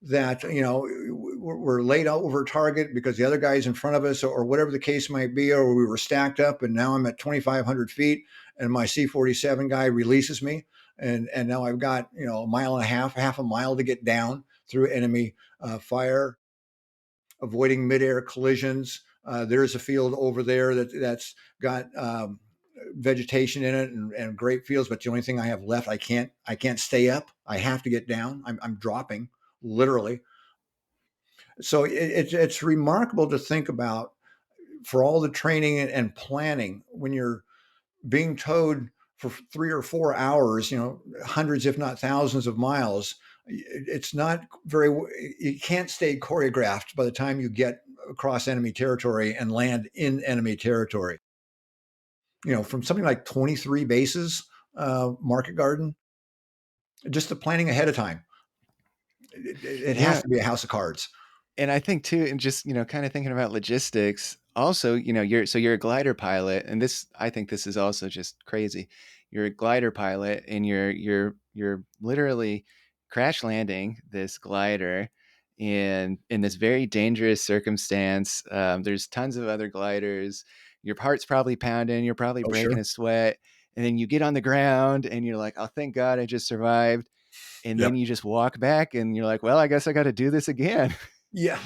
Speaker 2: That, we're laid out over target because the other guy's in front of us, or whatever the case might be, or we were stacked up and now I'm at 2,500 feet and my C-47 guy releases me. And now I've got, a mile and a half a mile to get down through enemy fire, avoiding midair collisions. There's a field over there that's got vegetation in it and great fields, but the only thing I have left, I can't stay up. I have to get down. I'm dropping literally. So it's remarkable to think about, for all the training and planning, when you're being towed for 3 or 4 hours, hundreds, if not thousands of miles. It's not very, you can't stay choreographed by the time you get across enemy territory and land in enemy territory. From something like 23 bases, Market Garden, just the planning ahead of time, it has
Speaker 1: Yeah.
Speaker 2: to be a house of cards.
Speaker 1: And I think too, and just, kind of thinking about logistics, also, you're a glider pilot, and I think this is also just crazy. You're a glider pilot and you're literally crash landing this glider in this very dangerous circumstance. There's tons of other gliders. Your heart's probably pounding, you're probably
Speaker 2: Oh,
Speaker 1: breaking
Speaker 2: sure.
Speaker 1: a sweat, and then you get on the ground and you're like, "Oh, thank God I just survived." And then
Speaker 2: Yep.
Speaker 1: you just walk back and you're like, "Well, I guess I got to do this again."
Speaker 2: Yeah.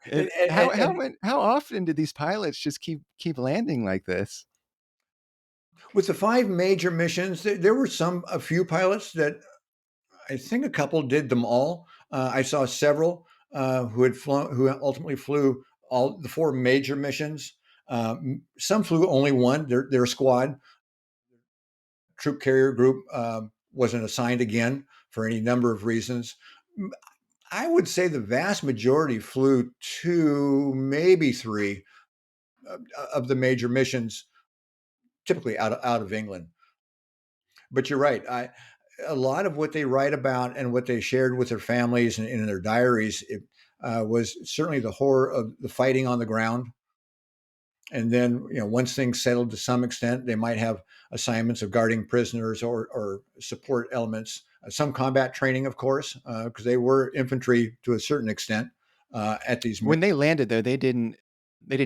Speaker 1: And
Speaker 2: And
Speaker 1: how often did these pilots just keep landing like this?
Speaker 2: with the five major missions, there were a few pilots that, I think a couple did them all. I saw several who ultimately flew all the four major missions. Some flew only one. Their squad troop carrier group wasn't assigned again for any number of reasons. I would say the vast majority flew two, maybe three of the major missions, typically out of England. But you're right. A lot of what they write about and what they shared with their families and in their diaries, was certainly the horror of the fighting on the ground. And then, once things settled to some extent, they might have assignments of guarding prisoners or support elements, some combat training, of course, because they were infantry to a certain extent at these.
Speaker 1: When they landed though, they didn't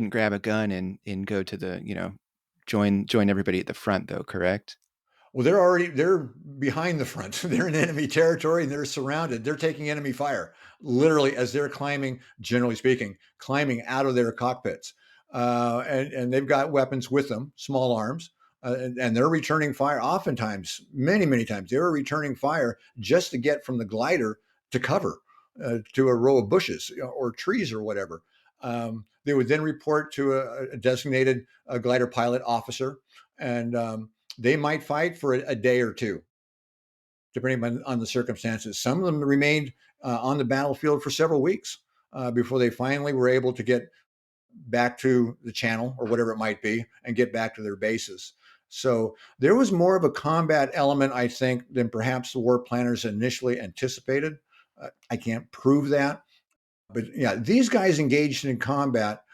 Speaker 1: grab a gun and go to the, join everybody at the front though, correct?
Speaker 2: Well, they're behind the front. They're in enemy territory and they're surrounded. They're taking enemy fire, literally, as they're climbing, generally speaking, climbing out of their cockpits. And they've got weapons with them, small arms, and they're returning fire. Oftentimes, many, many times, they were returning fire just to get from the glider to cover, to a row of bushes, or trees or whatever. They would then report to a designated glider pilot officer, and they might fight for a day or two, depending on the circumstances. Some of them remained on the battlefield for several weeks before they finally were able to get back to the channel or whatever it might be and get back to their bases. So there was more of a combat element, I think, than perhaps the war planners initially anticipated. I can't prove that. But yeah, these guys engaged in combat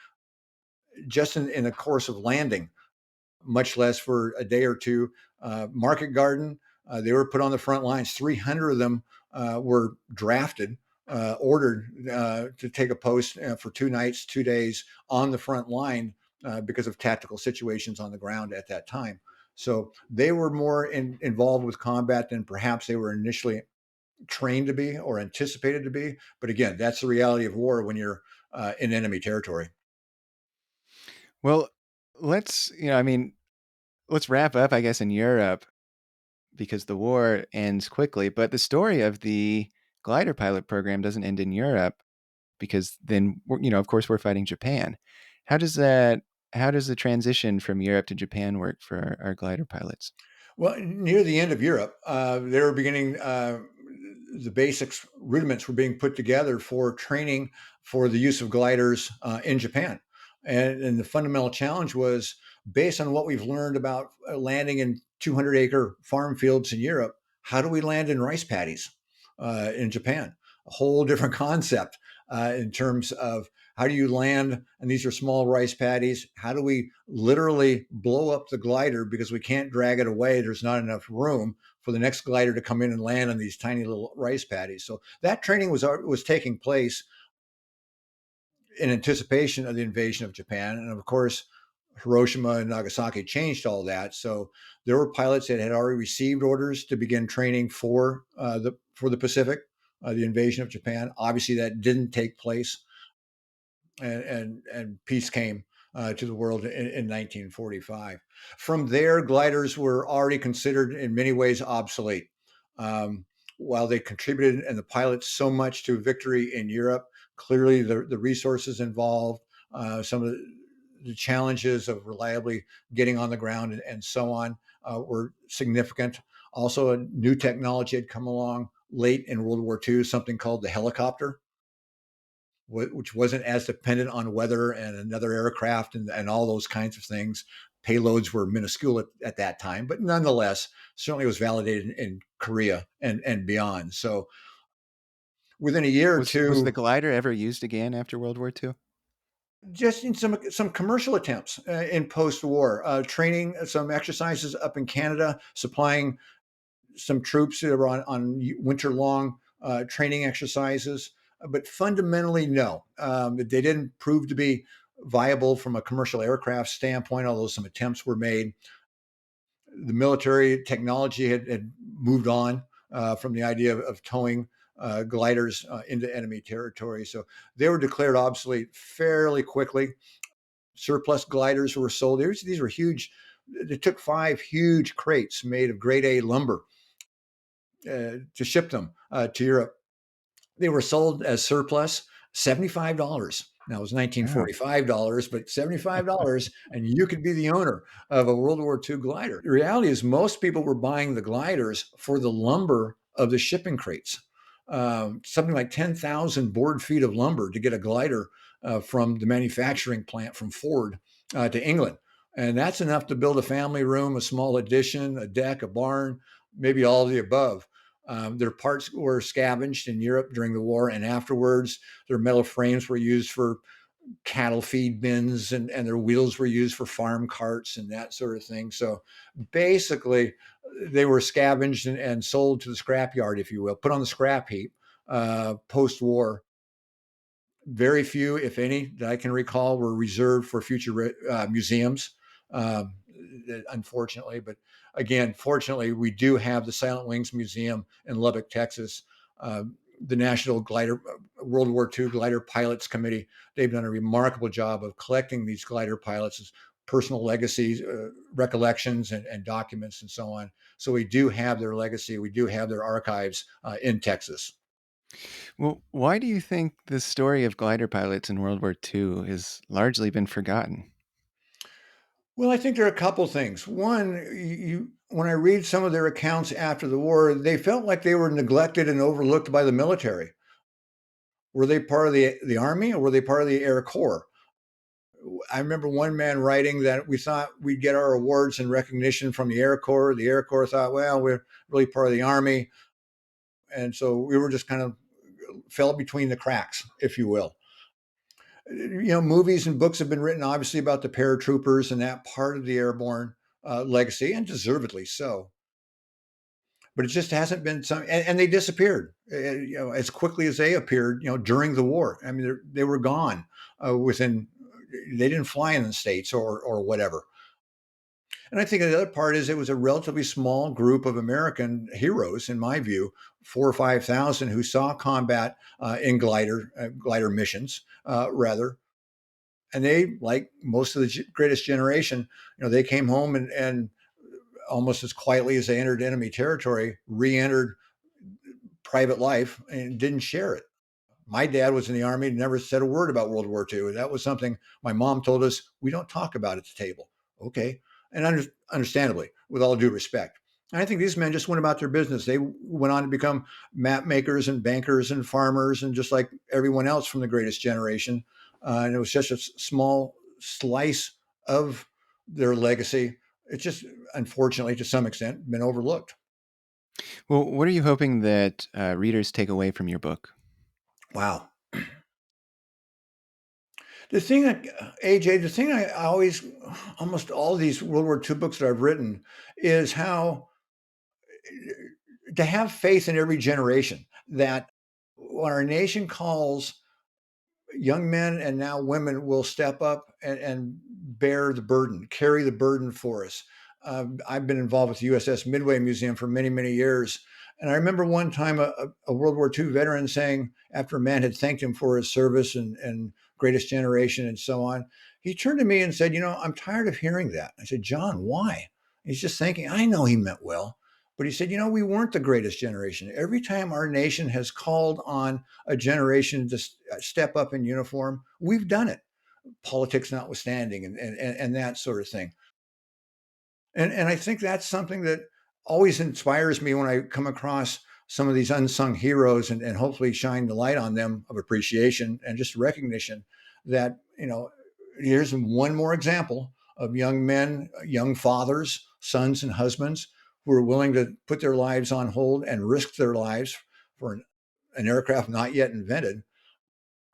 Speaker 2: just in the course of landing, much less for a day or two. Market Garden, they were put on the front lines. 300 of them were drafted, ordered to take a post for 2 nights, 2 days on the front line because of tactical situations on the ground at that time. So they were more involved with combat than perhaps they were initially trained to be or anticipated to be. But again, that's the reality of war when you're in enemy territory.
Speaker 1: Well, I mean, let's wrap up, I guess, in Europe because the war ends quickly. But the story of the glider pilot program doesn't end in Europe because then, of course, we're fighting Japan. How does that? How does the transition from Europe to Japan work for our glider pilots?
Speaker 2: Well, near the end of Europe, they were beginning, the basics, rudiments were being put together for training for the use of gliders in Japan. And the fundamental challenge was based on what we've learned about landing in 200-acre farm fields in Europe, how do we land in rice paddies in Japan? A whole different concept in terms of how do you land? And these are small rice paddies. How do we literally blow up the glider because we can't drag it away? There's not enough room for the next glider to come in and land on these tiny little rice paddies. So that training was taking place in anticipation of the invasion of Japan. And of course, Hiroshima and Nagasaki changed all that. So there were pilots that had already received orders to begin training for the Pacific, the invasion of Japan. Obviously, that didn't take place, and peace came to the world in 1945. From there, gliders were already considered in many ways obsolete. Um, while they contributed and the pilots so much to victory in Europe, clearly the resources involved, some of the challenges of reliably getting on the ground and so on were significant. Also, a new technology had come along late in World War II, something called the helicopter, which wasn't as dependent on weather and another aircraft and all those kinds of things. Payloads were minuscule at that time, but nonetheless, certainly was validated in Korea and beyond. So within a year or
Speaker 1: Was the
Speaker 2: two,
Speaker 1: glider ever used again after World War II?
Speaker 2: just in some commercial attempts in post-war, training, some exercises up in Canada, supplying some troops that were on winter long training exercises, but fundamentally, no. They didn't prove to be viable from a commercial aircraft standpoint, although some attempts were made. The military technology had moved on from the idea of towing gliders into enemy territory. So they were declared obsolete fairly quickly. Surplus gliders were sold. These were huge. It took 5 huge crates made of grade A lumber to ship them to Europe. They were sold as surplus, $75. Now it was
Speaker 1: Oh,
Speaker 2: $1945, but $75, and you could be the owner of a World War II glider. The reality is, most people were buying the gliders for the lumber of the shipping crates. Something like 10,000 board feet of lumber to get a glider from the manufacturing plant from Ford to England. And that's enough to build a family room, a small addition, a deck, a barn, maybe all of the above. Their parts were scavenged in Europe during the war and afterwards. Their metal frames were used for cattle feed bins, and their wheels were used for farm carts and that sort of thing. So basically, they were scavenged and sold to the scrapyard, if you will, put on the scrap heap post war. Very few, if any, that I can recall were reserved for future museums, um, unfortunately. But again, fortunately, we do have the Silent Wings Museum in Lubbock, Texas. The National Glider World War II Glider Pilots Committee, they've done a remarkable job of collecting these glider pilots' personal legacies, recollections, and documents, and so on. So we do have their legacy. We do have their archives in Texas.
Speaker 1: well, why do you think the story of glider pilots in World War II has largely been forgotten?
Speaker 2: Well, I think there are a couple things. One, when I read some of their accounts after the war, they felt like they were neglected and overlooked by the military. Were they part of the army or were they part of the Air Corps? I remember one man writing that we thought we'd get our awards and recognition from the Air Corps. The Air Corps thought, well, we're really part of the army, and so we were just kind of fell between the cracks, if you will. Movies and books have been written, obviously, about the paratroopers and that part of the airborne legacy, and deservedly so. But it just hasn't been some, and they disappeared, as quickly as they appeared, during the war. I mean, they were gone within. They didn't fly in the states or whatever. And I think the other part is it was a relatively small group of American heroes, in my view, 4 or 5 thousand who saw combat in glider missions, rather. And they, like most of the greatest generation, they came home and almost as quietly as they entered enemy territory, re-entered private life and didn't share it. My dad was in the army, never said a word about World War II. That was something my mom told us we don't talk about at the table. Okay. And understandably, with all due respect. And I think these men just went about their business. They went on to become map makers and bankers and farmers, and just like everyone else from the greatest generation. And it was just a small slice of their legacy. It's just, unfortunately, to some extent, been overlooked.
Speaker 1: Well, what are you hoping that readers take away from your book?
Speaker 2: Wow. The thing that AJ, the thing I always, almost all these World War II books that I've written, is how to have faith in every generation that when our nation calls, young men and now women will step up and bear the burden, carry the burden for us. I've been involved with the USS Midway Museum for many, many years. And I remember one time a World War II veteran saying, after a man had thanked him for his service and greatest generation and so on, he turned to me and said, I'm tired of hearing that. I said, John, why? He's just thinking, I know he meant well. But he said, we weren't the greatest generation. Every time our nation has called on a generation to step up in uniform, we've done it, politics notwithstanding, and that sort of thing. And I think that's something that always inspires me when I come across some of these unsung heroes, and hopefully shine the light on them of appreciation and just recognition that, here's one more example of young men, young fathers, sons, and husbands who are willing to put their lives on hold and risk their lives for an aircraft not yet invented.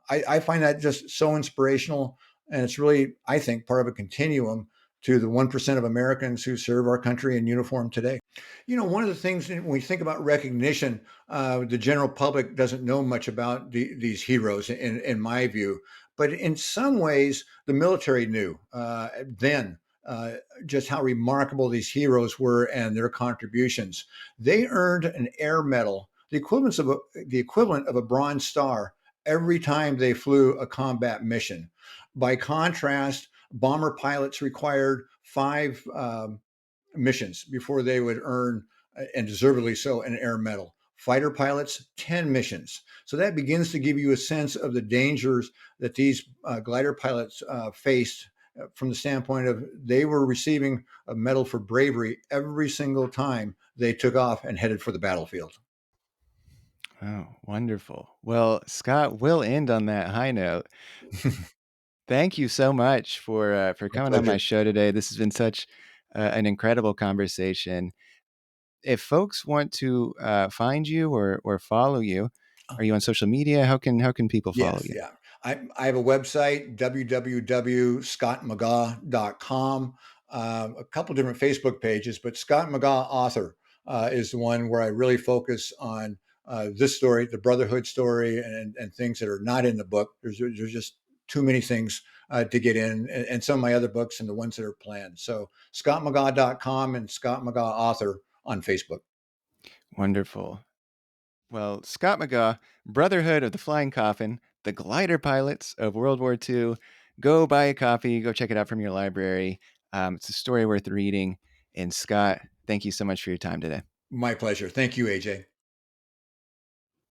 Speaker 2: I find that just so inspirational. And it's really, I think, part of a continuum to the 1% of Americans who serve our country in uniform today. One of the things when we think about recognition, the general public doesn't know much about these heroes, in my view. But in some ways, the military knew then just how remarkable these heroes were and their contributions. They earned an air medal, the equivalent of a Bronze Star, every time they flew a combat mission. By contrast, bomber pilots required 5 missions before they would earn, and deservedly so, an air medal. Fighter pilots, 10 missions. So that begins to give you a sense of the dangers that these glider pilots faced, from the standpoint of they were receiving a medal for bravery every single time they took off and headed for the battlefield.
Speaker 1: Oh, wonderful. Well, Scott, we'll end on that high note. Thank you so much for
Speaker 2: My
Speaker 1: coming on my
Speaker 2: pleasure.
Speaker 1: show today. This has been such an incredible conversation. If folks want to find you or follow you, are you on social media? How can people follow
Speaker 2: Yes,
Speaker 1: you?
Speaker 2: yeah. I have a website, www.scottmcgaugh.com, a couple different Facebook pages, but Scott McGaugh Author is the one where I really focus on this story, the Brotherhood story, and things that are not in the book. There's just too many things to get in, and some of my other books and the ones that are planned. So scottmcgaugh.com and Scott McGaugh Author on Facebook.
Speaker 1: Wonderful. Well, Scott McGaugh, Brotherhood of the Flying Coffin, the glider pilots of World War II. Go buy a copy. Go check it out from your library. It's a story worth reading. And Scott, thank you so much for your time today.
Speaker 2: My pleasure. Thank you, AJ.